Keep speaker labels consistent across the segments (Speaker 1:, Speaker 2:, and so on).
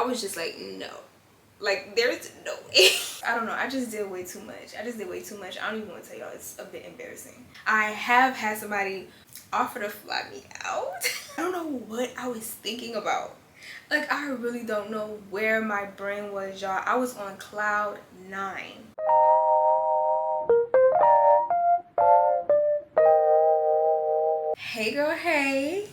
Speaker 1: I was just like, no. Like, there's no way. I don't know. I just did way too much. I don't even want to tell y'all. It's a bit embarrassing. I have had somebody offer to fly me out. I don't know what I was thinking about. Like, I really don't know where my brain was, y'all. I was on cloud 9. Hey girl, hey.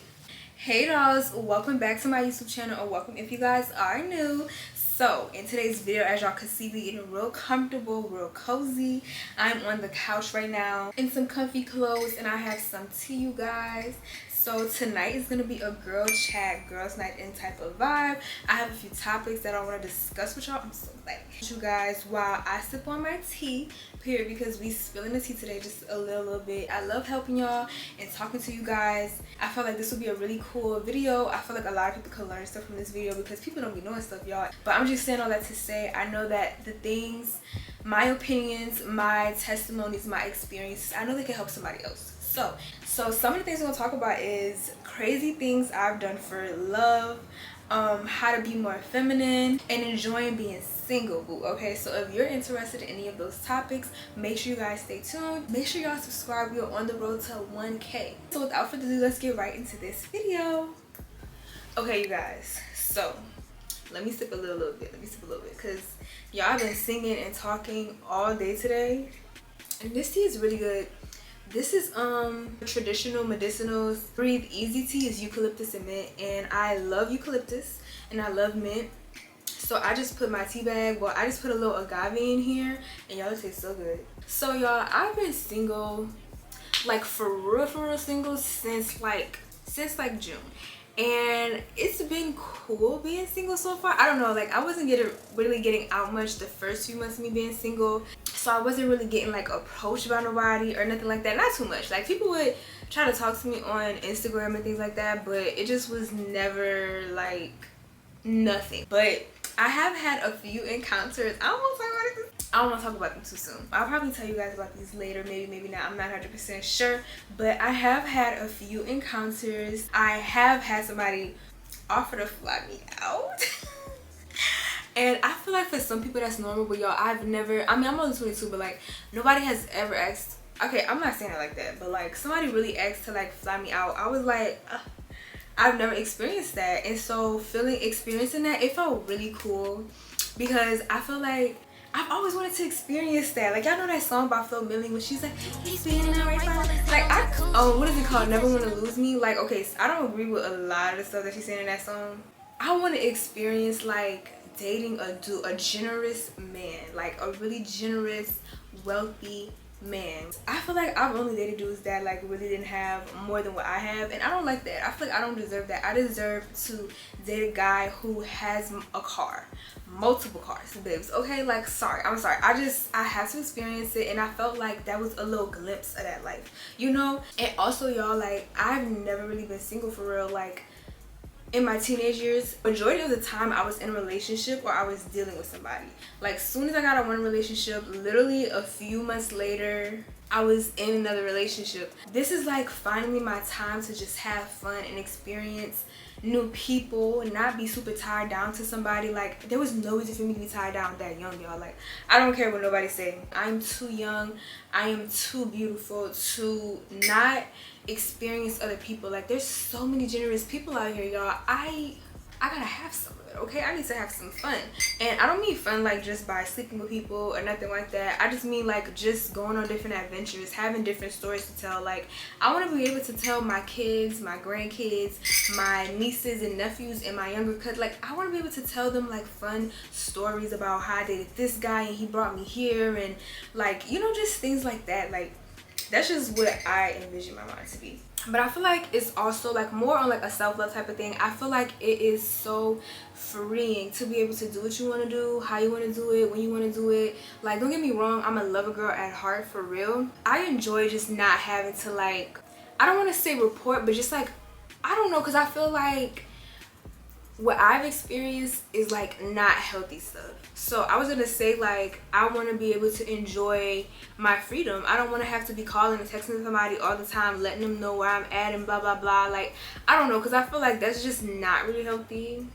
Speaker 1: Hey dolls, welcome back to my YouTube channel, or welcome if you guys are new. So in today's video, as y'all can see, we getting real comfortable, real cozy. I'm on the couch right now in some comfy clothes, and I have some tea, you guys. So tonight is gonna be a girl chat, girls night in type of vibe. I have a few topics that I want to discuss with y'all. I'm so excited with you guys while I sip on my tea, period, because we spilling the tea today just a little bit. I love helping y'all and talking to you guys. I feel like this will be a really cool video. I feel like a lot of people can learn stuff from this video because people don't be knowing stuff, y'all. But I'm just saying all that to say, I know that the things, my opinions, my testimonies, my experiences, I know they can help somebody else. So some of the things we're gonna talk about is crazy things I've done for love, how to be more feminine, and enjoying being single, boo. Okay, so if you're interested in any of those topics, make sure you guys stay tuned. Make sure y'all subscribe. We are on the road to 1K. So without further ado, let's get right into this video. Okay, you guys, so let me sip a little bit. Because y'all been singing and talking all day today, and this tea is really good. This is traditional medicinal breathe easy tea. Is eucalyptus and mint, and I love eucalyptus and I love mint. So I just put my tea bag, well, I just put a little agave in here, and y'all, it tastes so good. So y'all, I've been single, like for real single since like June, and it's been cool being single so far. I don't know, like I wasn't really getting out much the first few months of me being single, so I wasn't really getting like approached by nobody or nothing like that. Not too much. Like people would try to talk to me on Instagram and things like that, but it just was never like nothing. But I have had a few encounters. I don't want to talk about them too soon. I'll probably tell you guys about these later, maybe not. I'm not 100% sure, but I have had a few encounters. I have had somebody offer to fly me out. And I feel like for some people that's normal, but y'all, I've never, I mean, I'm only 22, but like nobody has ever asked, okay, I'm not saying it like that, but like somebody really asked to like fly me out. I was like, I've never experienced that. And so experiencing that, it felt really cool, because I feel like I've always wanted to experience that. Like, y'all know that song by Phil Milling when she's like, he's being right by. Like, what is it called? Never Want to Lose Me. Like, okay, so I don't agree with a lot of the stuff that she's saying in that song. I want to experience like dating a generous man, like a really generous, wealthy man. I feel like I've only dated dudes that like really didn't have more than what I have, and I don't like that. I feel like I don't deserve that. I deserve to date a guy who has a car, multiple cars, babes. Okay, like I'm sorry. I had to experience it, and I felt like that was a little glimpse of that life, you know. And also, y'all, like I've never really been single for real. Like in my teenage years, majority of the time I was in a relationship or I was dealing with somebody. Like soon as I got out of one relationship, literally a few months later I was in another relationship. This is like finally my time to just have fun and experience new people and not be super tied down to somebody. Like there was no reason for me to be tied down that young, y'all. Like I don't care what nobody's saying. I'm too young, I am too beautiful to not experience other people. Like there's so many generous people out here, y'all. I gotta have some of it, okay? I need to have some fun. And I don't mean fun like just by sleeping with people or nothing like that. I just mean like just going on different adventures, having different stories to tell. Like I want to be able to tell my kids, my grandkids, my nieces and nephews, and my younger cousins, like I want to be able to tell them like fun stories about how I dated this guy and he brought me here, and like, you know, just things like that. Like that's just what I envision my mind to be. But I feel like it's also like more on like a self-love type of thing. I feel like it is so freeing to be able to do what you want to do, how you want to do it, when you want to do it. Like don't get me wrong, I'm a lover girl at heart, for real. I enjoy just not having to like, I don't want to say report, but just like, I don't know, because I feel like what I've experienced is like not healthy stuff. So I was gonna say like I want to be able to enjoy my freedom. I don't want to have to be calling and texting somebody all the time, letting them know where I'm at and blah blah blah. Like I don't know, because I feel like that's just not really healthy.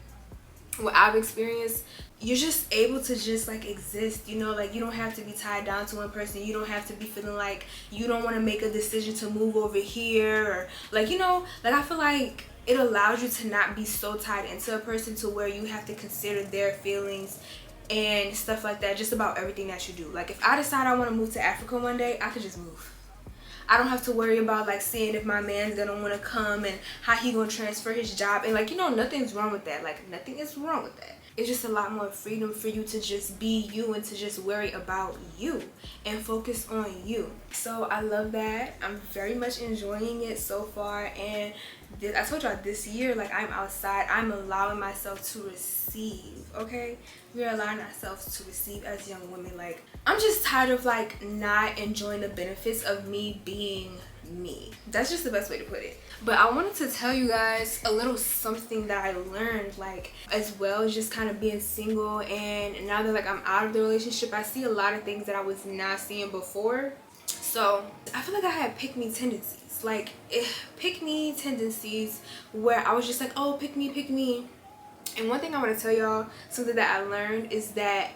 Speaker 1: what I've experienced, you're just able to just like exist, you know, like you don't have to be tied down to one person. You don't have to be feeling like you don't want to make a decision to move over here, or like, you know, like I feel like it allows you to not be so tied into a person to where you have to consider their feelings and stuff like that just about everything that you do. Like if I decide I want to move to Africa one day, I could just move. I don't have to worry about like seeing if my man's gonna want to come and how he gonna transfer his job, and like, you know, nothing's wrong with that. Like nothing is wrong with that. It's just a lot more freedom for you to just be you and to just worry about you and focus on you. So I love that. I'm very much enjoying it so far. And I told y'all, this year, like, I'm outside, I'm allowing myself to receive. Okay, we're allowing ourselves to receive as young women. Like, I'm just tired of like not enjoying the benefits of me being me. That's just the best way to put it. But I wanted to tell you guys a little something that I learned, like, as well as just kind of being single. And now that like I'm out of the relationship, I see a lot of things that I was not seeing before. So I feel like I had pick me tendencies, like pick me tendencies where I was just like, oh, pick me. And one thing I want to tell y'all, something that I learned, is that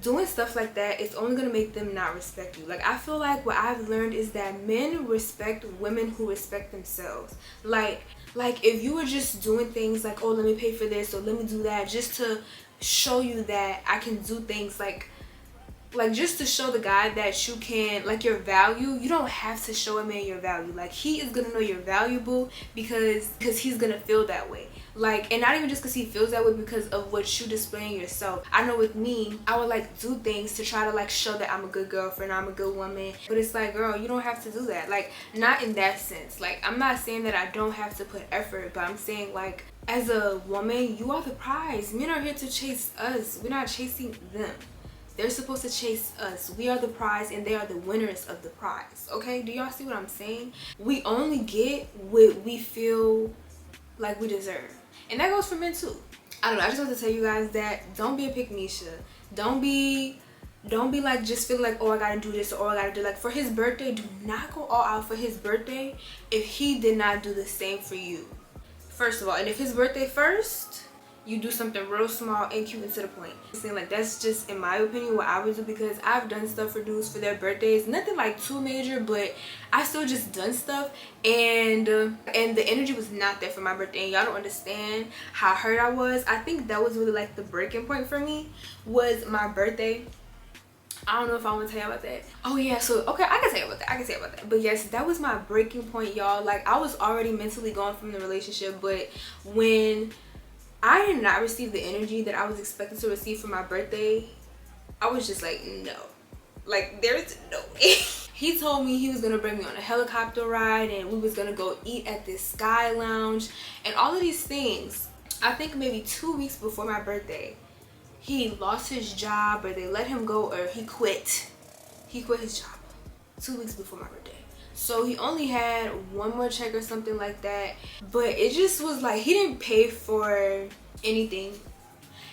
Speaker 1: doing stuff like that is only gonna make them not respect you. Like, I feel like what I've learned is that men respect women who respect themselves. Like if you were just doing things like, oh, let me pay for this or let me do that just to show you that I can do things, like just to show the guy that you can, like, your value, you don't have to show a man your value. Like, he is gonna know you're valuable because he's gonna feel that way. Like, and not even just because he feels that way, because of what you displaying yourself. I know with me, I would like do things to try to like show that I'm a good girlfriend, I'm a good woman. But it's like, girl, you don't have to do that. Like, not in that sense. Like, I'm not saying that I don't have to put effort, but I'm saying, like, as a woman, you are the prize. Men are here to chase us. We're not chasing them. They're supposed to chase us. We are the prize and they are the winners of the prize. Okay, do y'all see what I'm saying? We only get what we feel like we deserve. And that goes for men too. I don't know, I just want to tell you guys that don't be a pick-me-sha. Don't be like just feeling like, oh, I gotta do this or oh, I gotta do, like, for his birthday, do not go all out for his birthday if he did not do the same for you. First of all, and if his birthday first, you do something real small and cute and to the point. Saying, like, that's just, in my opinion, what I would do, because I've done stuff for dudes for their birthdays. Nothing like too major, but I still just done stuff, and the energy was not there for my birthday. And y'all don't understand how hurt I was. I think that was really like the breaking point for me, was my birthday. I don't know if I want to tell you about that. Oh yeah, so okay, I can tell you about that. But yes, that was my breaking point, y'all. Like, I was already mentally gone from the relationship, but when I did not receive the energy that I was expected to receive for my birthday, I was just like, no. Like, there's no way. He told me he was gonna bring me on a helicopter ride and we was gonna go eat at this Sky Lounge and all of these things. I think maybe 2 weeks before my birthday, he lost his job, or they let him go, or he quit. He quit his job 2 weeks before my birthday. So he only had one more check or something like that. But it just was like, he didn't pay for anything.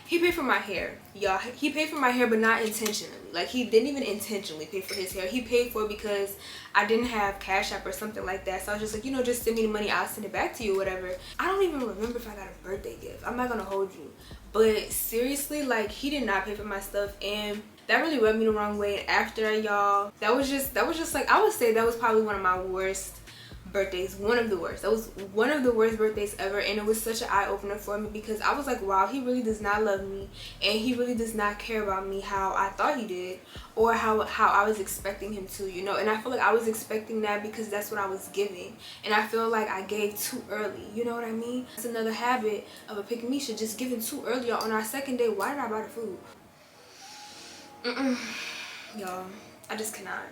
Speaker 1: He paid for my hair, y'all. He paid for my hair, but not intentionally. Like, he didn't even intentionally pay for his hair. He paid for it because I didn't have Cash App or something like that. So I was just like, you know, just send me the money, I'll send it back to you, whatever. I don't even remember if I got a birthday gift. I'm not gonna hold you. But seriously, like, he did not pay for my stuff, and that really rubbed me the wrong way. And after that, y'all, that was just like, I would say that was probably one of my worst birthdays. One of the worst. That was one of the worst birthdays ever, and it was such an eye-opener for me, because I was like, wow, he really does not love me, and he really does not care about me how I thought he did, or how I was expecting him to, you know. And I feel like I was expecting that because that's what I was giving, and I feel like I gave too early, you know what I mean? That's another habit of a pick-me-sha, just giving too early. On our second day, why did I buy the food? Y'all, I just cannot.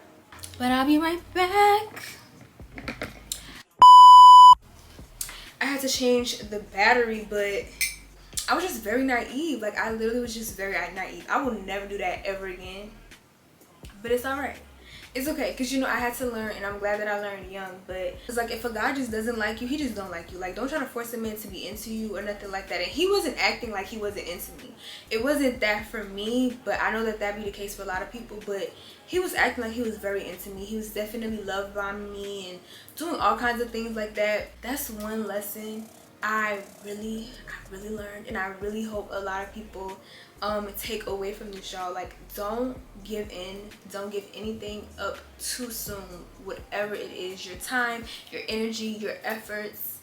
Speaker 1: But I'll be right back. I had to change the battery, but I was just very naive. Like, I literally was just very naive. I will never do that ever again. But it's alright. It's okay, because, you know, I had to learn, and I'm glad that I learned young. But it's like, if a guy just doesn't like you, he just don't like you. Like, don't try to force a man to be into you or nothing like that. And he wasn't acting like he wasn't into me. It wasn't that for me, but I know that that be the case for a lot of people. But he was acting like he was very into me. He was definitely loved by me and doing all kinds of things like that. That's one lesson I really learned, and I really hope a lot of people take away from this, y'all. Like, don't give in, don't give anything up too soon. Whatever it is, your time, your energy, your efforts,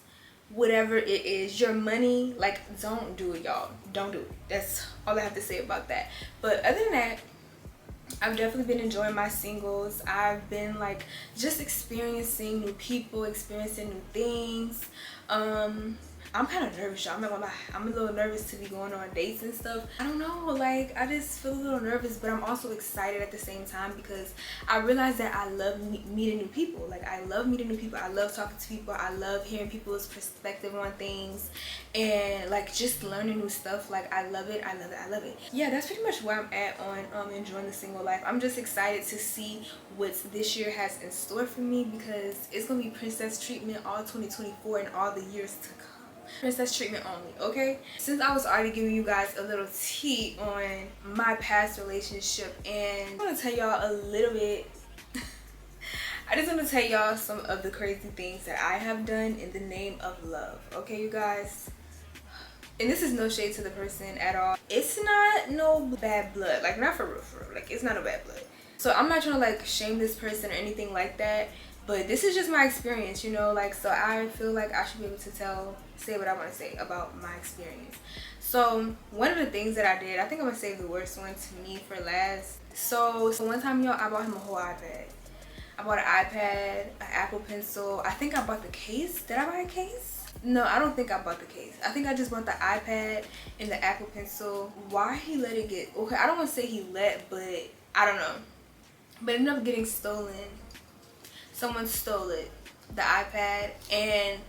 Speaker 1: whatever it is, your money, like, don't do it, y'all. Don't do it. That's all I have to say about that. But other than that, I've definitely been enjoying my singles. I've been like just experiencing new people, experiencing new things. I'm kind of nervous, y'all. I'm not gonna lie. I'm a little nervous to be going on dates and stuff. I don't know, like, I just feel a little nervous, but I'm also excited at the same time because I realize that I love meeting new people. Like, I love meeting new people. I love talking to people. I love hearing people's perspective on things and like just learning new stuff. Like, I love it. I love it. I love it. Yeah, that's pretty much where I'm at on enjoying the single life. I'm just excited to see what this year has in store for me because it's gonna be princess treatment all 2024 and all the years to come. Princess treatment only, okay? Since I was already giving you guys a little tea on my past relationship, and I want to tell y'all a little bit I just want to tell y'all some of the crazy things that I have done in the name of love, okay, you guys? And this is no shade to the person at all. It's not no bad blood, like, not for real, like, it's not no bad blood. So I'm not trying to like shame this person or anything like that, but this is just my experience, you know, like, so I feel like I should be able to say what I want to say about my experience. So one of the things that I did, I think I'm gonna save the worst one to me for last. So one time, y'all, I bought him a whole iPad. I bought an iPad, an Apple Pencil. I think I bought the case. Did I buy a case? No, I don't think I bought the case. I think I just bought the iPad and the Apple Pencil. Why he let it get, okay, I don't want to say he let, but I don't know. But it ended up getting stolen. Someone stole it, the iPad, and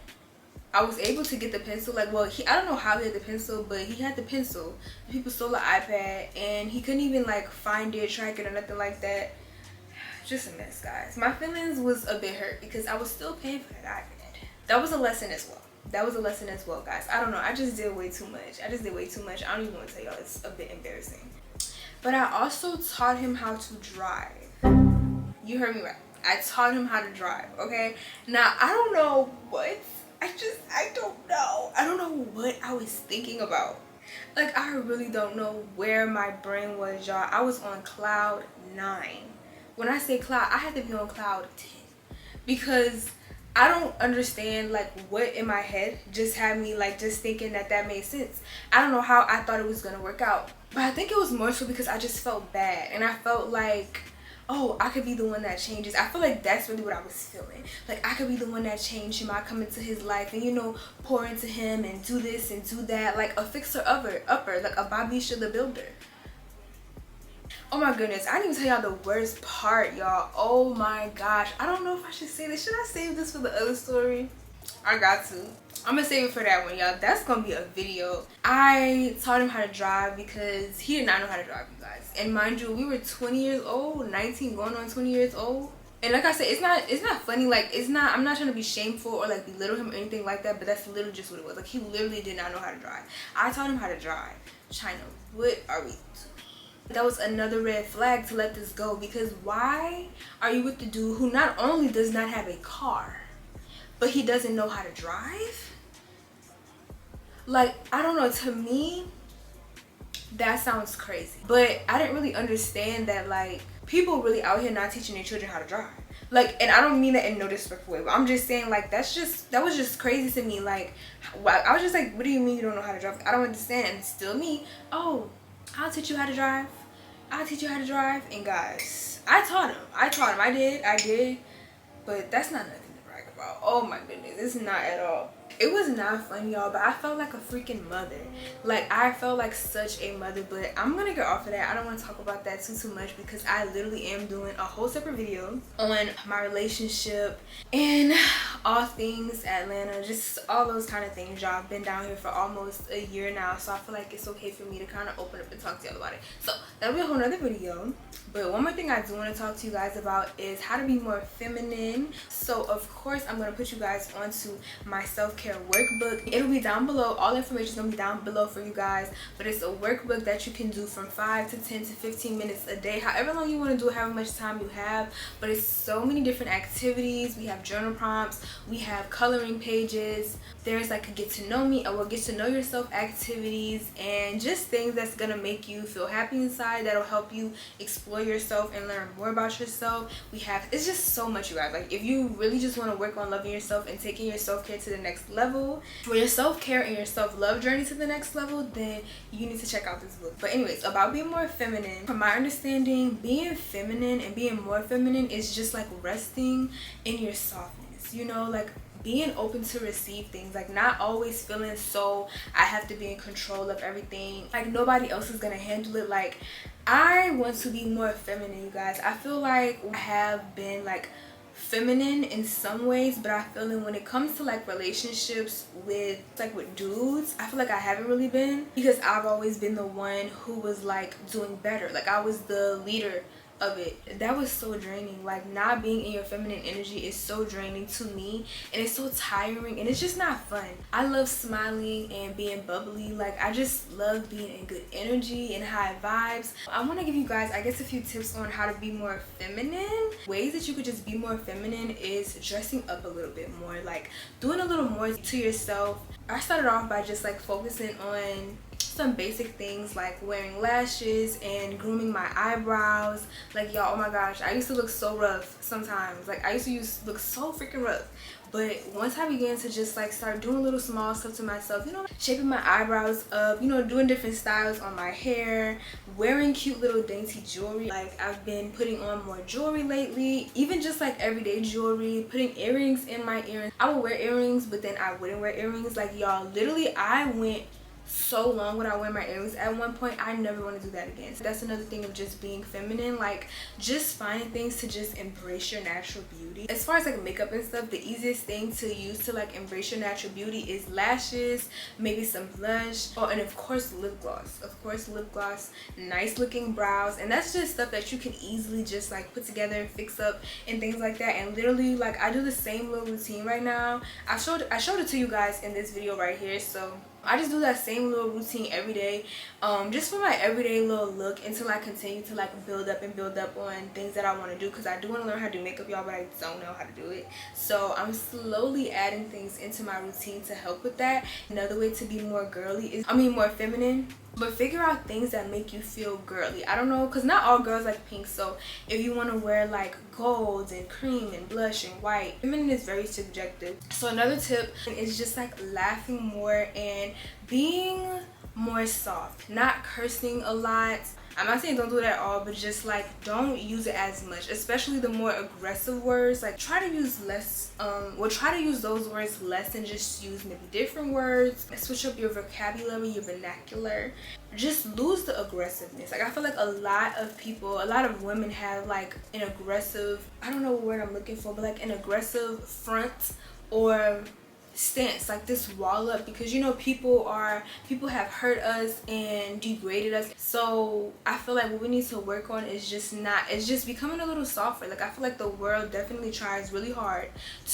Speaker 1: I was able to get the pencil. Like, well, I don't know how he had the pencil, but he had the pencil. People stole the iPad, and he couldn't even like find it, track it, or nothing like that. Just a mess, guys. My feelings was a bit hurt because I was still paying for that iPad. That was a lesson as well. That was a lesson as well, guys. I don't know. I just did way too much. I don't even want to tell y'all. It's a bit embarrassing. But I also taught him how to drive. You heard me right. I taught him how to drive, okay? Now, I don't know what. I don't know. I don't know what I was thinking about. Like, I really don't know where my brain was, y'all. I was on cloud 9. When I say cloud, I had to be on cloud 10. Because I don't understand, like, what in my head just had me, like, just thinking that made sense. I don't know how I thought it was going to work out. But I think it was more so because I just felt bad. And I felt like, oh, I could be the one that changes. I feel like that's really what I was feeling. Like, I could be the one that changed him. I come into his life and, you know, pour into him and do this and do that. Like a fixer-upper, like a Bobisha the Builder. Oh my goodness, I didn't even tell y'all the worst part, y'all. Oh my gosh. I don't know if I should say this. Should I save this for the other story? I got to. I'm gonna save it for that one, y'all. That's gonna be a video. I taught him how to drive because he did not know how to drive, you guys. And mind you, we were 20 years old, 19 going on 20 years old. And like I said, it's not funny. Like, I'm not trying to be shameful or like belittle him or anything like that, but that's literally just what it was. Like, he literally did not know how to drive. I taught him how to drive. Chyna, what are we doing? That was another red flag to let this go, because why are you with the dude who not only does not have a car, but he doesn't know how to drive? Like, I don't know, to me that sounds crazy. But I didn't really understand that, like, people really out here not teaching their children how to drive. Like, and I don't mean that in no disrespectful way, but I'm just saying, like, that was just crazy to me. Like, I was just like, what do you mean you don't know how to drive? I don't understand. And it's still me. Oh, I'll teach you how to drive. I'll teach you how to drive. And guys, I taught him. I did. But that's not nothing to brag about. Oh my goodness, it's not at all. It was not fun, y'all, but I felt like a freaking mother. Like, I felt like such a mother, but I'm gonna get off of that. I don't want to talk about that too much because I literally am doing a whole separate video on my relationship and all things Atlanta, just all those kind of things, y'all. I've been down here for almost a year now, so I feel like it's okay for me to kind of open up and talk to y'all about it. So that'll be a whole nother video. But one more thing I do want to talk to you guys about is how to be more feminine. So of course I'm going to put you guys onto my self-care skincare workbook. It'll be down below. All information is gonna be down below for you guys, but it's a workbook that you can do from 5 to 10 to 15 minutes a day, however long you want to do it, however much time you have. But it's so many different activities. We have journal prompts, we have coloring pages, there's like a get to know me or get to know yourself activities, and just things that's gonna make you feel happy inside, that'll help you explore yourself and learn more about yourself. It's just so much, you guys. Like, if you really just want to work on loving yourself and taking your self-care to the next level, for your self-care and your self-love journey to the next level, then you need to check out this book. But anyways, about being more feminine, from my understanding, being feminine and being more feminine is just like resting in your softness, you know, like being open to receive things, like not always feeling so I have to be in control of everything, like nobody else is gonna handle it. Like, I want to be more feminine, you guys. I feel like I have been like feminine in some ways, but I feel like when it comes to like relationships with dudes, I feel like I haven't really been, because I've always been the one who was like doing better. Like, I was the leader of it. That was so draining. Like, not being in your feminine energy is so draining to me, and it's so tiring, and it's just not fun. I love smiling and being bubbly. Like, I just love being in good energy and high vibes. I want to give you guys, I guess, a few tips on how to be more feminine. Ways that you could just be more feminine is dressing up a little bit more, like doing a little more to yourself. I started off by just like focusing on some basic things like wearing lashes and grooming my eyebrows. Like, y'all, oh my gosh, I used to look so rough sometimes. Like, I used to look so freaking rough. But once I began to just like start doing little small stuff to myself, you know, shaping my eyebrows up, you know, doing different styles on my hair, wearing cute little dainty jewelry. Like, I've been putting on more jewelry lately, even just like everyday jewelry, putting earrings in my earrings. I would wear earrings, but then I wouldn't wear earrings. Like, y'all, literally I went so long without wearing my earrings at one point. I never want to do that again. So that's another thing of just being feminine, like just finding things to just embrace your natural beauty. As far as like makeup and stuff, the easiest thing to use to like embrace your natural beauty is lashes, maybe some blush, oh, and of course lip gloss. Of course lip gloss, nice looking brows, and that's just stuff that you can easily just like put together, fix up, and things like that. And literally, like, I do the same little routine right now. I showed it to you guys in this video right here. So I just do that same little routine every day, just for my everyday little look, until I continue to like build up on things that I want to do, because I do want to learn how to do makeup, y'all, but I don't know how to do it. So I'm slowly adding things into my routine to help with that. Another way to be more girly is, more feminine, but figure out things that make you feel girly. I don't know, because not all girls like pink. So if you want to wear like gold and cream and blush and white, feminine is very subjective. So another tip is just like laughing more and being more soft, not cursing a lot. I'm not saying don't do it at all, but just like don't use it as much, especially the more aggressive words. Like, try to use less, try to use those words less and just use maybe different words. Switch up your vocabulary, your vernacular. Just lose the aggressiveness. Like, I feel like a lot of women have like an aggressive, I don't know what word I'm looking for, but like an aggressive front or stance, like this wall up, because, you know, people have hurt us and degraded us. So I feel like what we need to work on is just becoming a little softer. Like, I feel like the world definitely tries really hard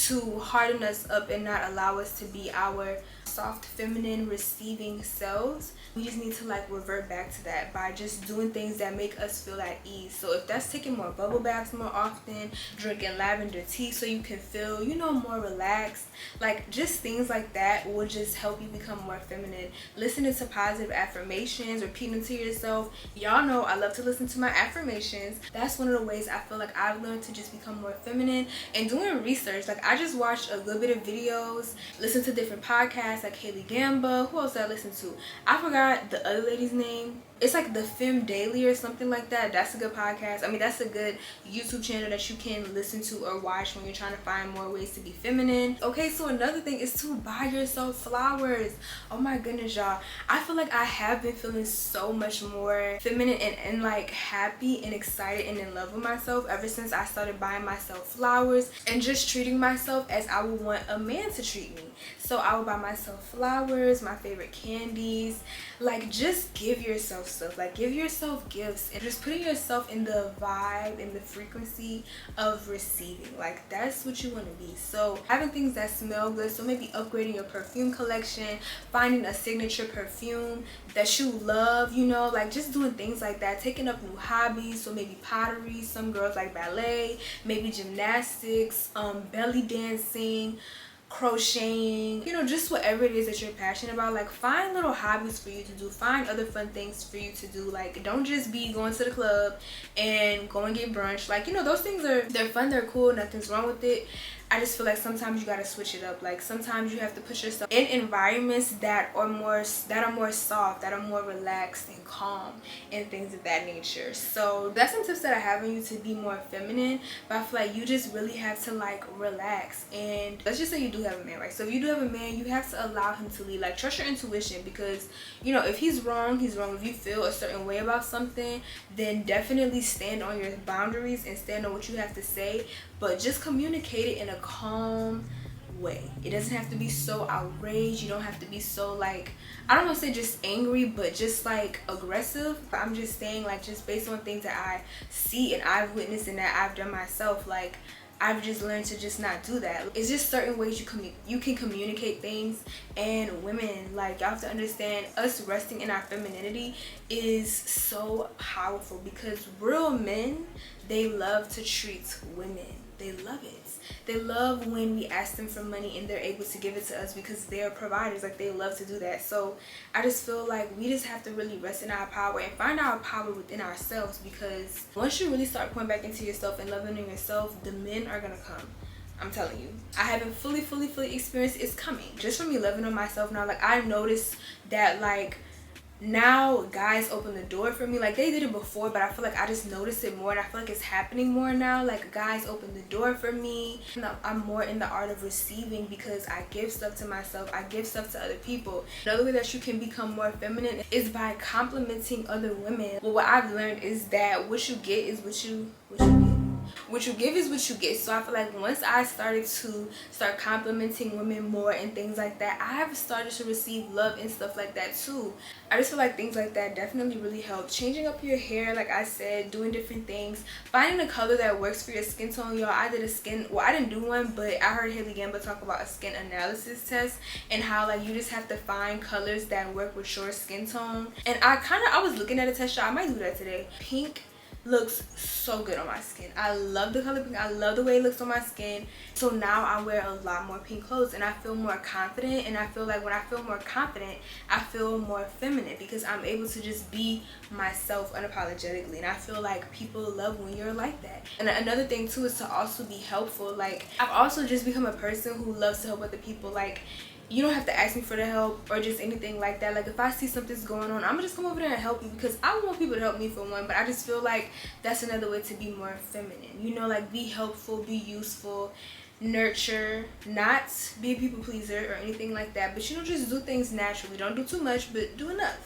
Speaker 1: to harden us up and not allow us to be our soft, feminine, receiving selves. We just need to like revert back to that by just doing things that make us feel at ease. So if that's taking more bubble baths more often, drinking lavender tea so you can feel, you know, more relaxed, like just things like that will just help you become more feminine. Listening to positive affirmations, repeating them to yourself. Y'all know I love to listen to my affirmations. That's one of the ways I feel like I've learned to just become more feminine. And doing research, like I just watched a good bit of videos, listened to different podcasts like Haley Gamba. Who else did I listen to? I forgot the other lady's name. It's like the Femme Daily or something like that. That's a good podcast. That's a good YouTube channel that you can listen to or watch when you're trying to find more ways to be feminine. Okay, so another thing is to buy yourself flowers. Oh my goodness, y'all. I feel like I have been feeling so much more feminine and like happy and excited and in love with myself ever since I started buying myself flowers and just treating myself as I would want a man to treat me. So I would buy myself flowers, my favorite candies. Like, just give yourself yourself stuff. Like, give yourself gifts and just putting yourself in the vibe and the frequency of receiving. Like, that's what you want to be. So having things that smell good, so maybe upgrading your perfume collection, finding a signature perfume that you love, you know, like just doing things like that, taking up new hobbies. So maybe pottery, some girls like ballet, maybe gymnastics, belly dancing, crocheting, you know, just whatever it is that you're passionate about. Like, find little hobbies for you to do, find other fun things for you to do. Like, don't just be going to the club and go and get brunch. Like, you know, those things they're fun, they're cool, nothing's wrong with it. I just feel like sometimes you gotta switch it up. Like, sometimes you have to put yourself in environments that are more soft, that are more relaxed and calm, and things of that nature. So that's some tips that I have on you to be more feminine. But I feel like you just really have to like relax. And let's just say you do have a man, right? So if you do have a man, you have to allow him to lead. Like, trust your intuition, because you know, if he's wrong, he's wrong. If you feel a certain way about something, then definitely stand on your boundaries and stand on what you have to say. But just communicate it in a calm way. It doesn't have to be so outraged. You don't have to be so, like, I don't want to say just angry, but just like aggressive. But I'm just saying, like, just based on things that I see and I've witnessed and that I've done myself, like, I've just learned to just not do that. It's just certain ways you can communicate things. And women, like, y'all have to understand, us resting in our femininity is so powerful, because real men, they love to treat women. They love it. They love when we ask them for money and they're able to give it to us, because they're providers. Like, they love to do that. So I just feel like we just have to really rest in our power and find our power within ourselves, because once you really start pouring back into yourself and loving on yourself, the men are gonna come. I'm telling you, I haven't fully experienced it. It's coming just from me loving on myself now. Like, I noticed that, like, now guys open the door for me. Like, they did it before, but I feel like I just noticed it more, and I feel like it's happening more now. Like, guys open the door for me. I'm more in the art of receiving, because I give stuff to myself, I give stuff to other people. Another way that you can become more feminine is by complimenting other women. Well, what I've learned is that what you get is what you get. What you give is what you get. So I feel like once I started to complimenting women more and things like that, I have started to receive love and stuff like that too. I just feel like things like that definitely really help. Changing up your hair, like I said, doing different things, finding a color that works for your skin tone. Y'all, I didn't do one, but I heard Haley Gamba talk about a skin analysis test, and how, like, you just have to find colors that work with your skin tone. And I was looking at a test, y'all. I might do that today. Pink looks so good on my skin. I love the color pink. I love the way it looks on my skin. So now I wear a lot more pink clothes, and I feel more confident. And I feel like when I feel more confident, I feel more feminine, because I'm able to just be myself unapologetically. And I feel like people love when you're like that. And another thing too is to also be helpful. Like, I've also just become a person who loves to help other people. Like, you don't have to ask me for the help or just anything like that. Like, if I see something's going on, I'm gonna just come over there and help you, because I want people to help me, for one. But I just feel like that's another way to be more feminine, you know. Like, be helpful, be useful, nurture, not be a people pleaser or anything like that. But, you know, just do things naturally. Don't do too much, but do enough.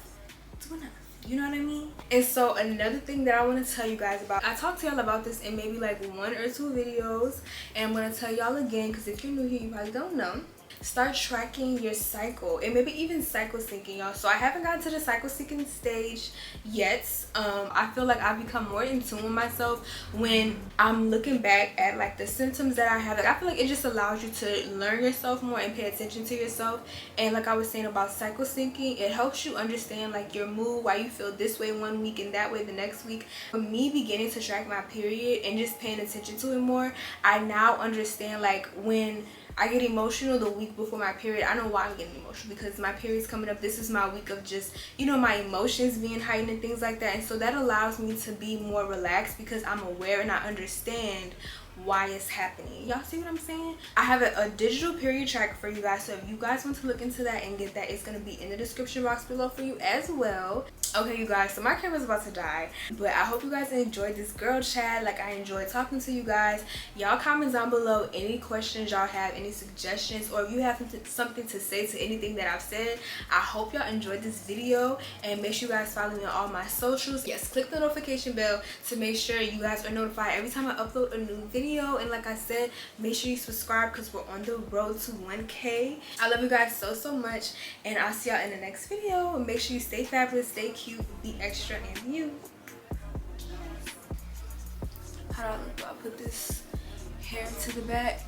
Speaker 1: You know what I mean? And so another thing that I want to tell you guys about, I talked to y'all about this in maybe like 1 or 2 videos, and I'm going to tell y'all again, because if you're new here, you probably don't know. Start tracking your cycle, and maybe even cycle syncing, y'all. So I haven't gotten to the cycle syncing stage yet. I feel like I've become more in tune with myself when I'm looking back at, like, the symptoms that I have. Like, I feel like it just allows you to learn yourself more and pay attention to yourself. And like I was saying about cycle syncing, it helps you understand, like, your mood, why you feel this way one week and that way the next week. For me, beginning to track my period and just paying attention to it more, I now understand, like, when I get emotional the week before my period, I know why I'm getting emotional, because my period's coming up. This is my week of just, you know, my emotions being heightened and things like that. And so that allows me to be more relaxed, because I'm aware and I understand why it's happening. Y'all see what I'm saying? I have a digital period tracker for you guys, so if you guys want to look into that and get that, it's going to be in the description box below for you as well. Okay, you guys, so my camera's about to die, but I hope you guys enjoyed this girl chat. Like, I enjoyed talking to you guys. Y'all comment down below any questions y'all have, any suggestions, or if you have something to say to anything that I've said. I hope y'all enjoyed this video, and make sure you guys follow me on all my socials. Yes, click the notification bell to make sure you guys are notified every time I upload a new video. video. And like I said, make sure you subscribe because we're on the road to 1K. I love you guys so much, and I'll see y'all in the next video. And make sure you stay fabulous, stay cute, be extra, and you. How do I put this hair to the back?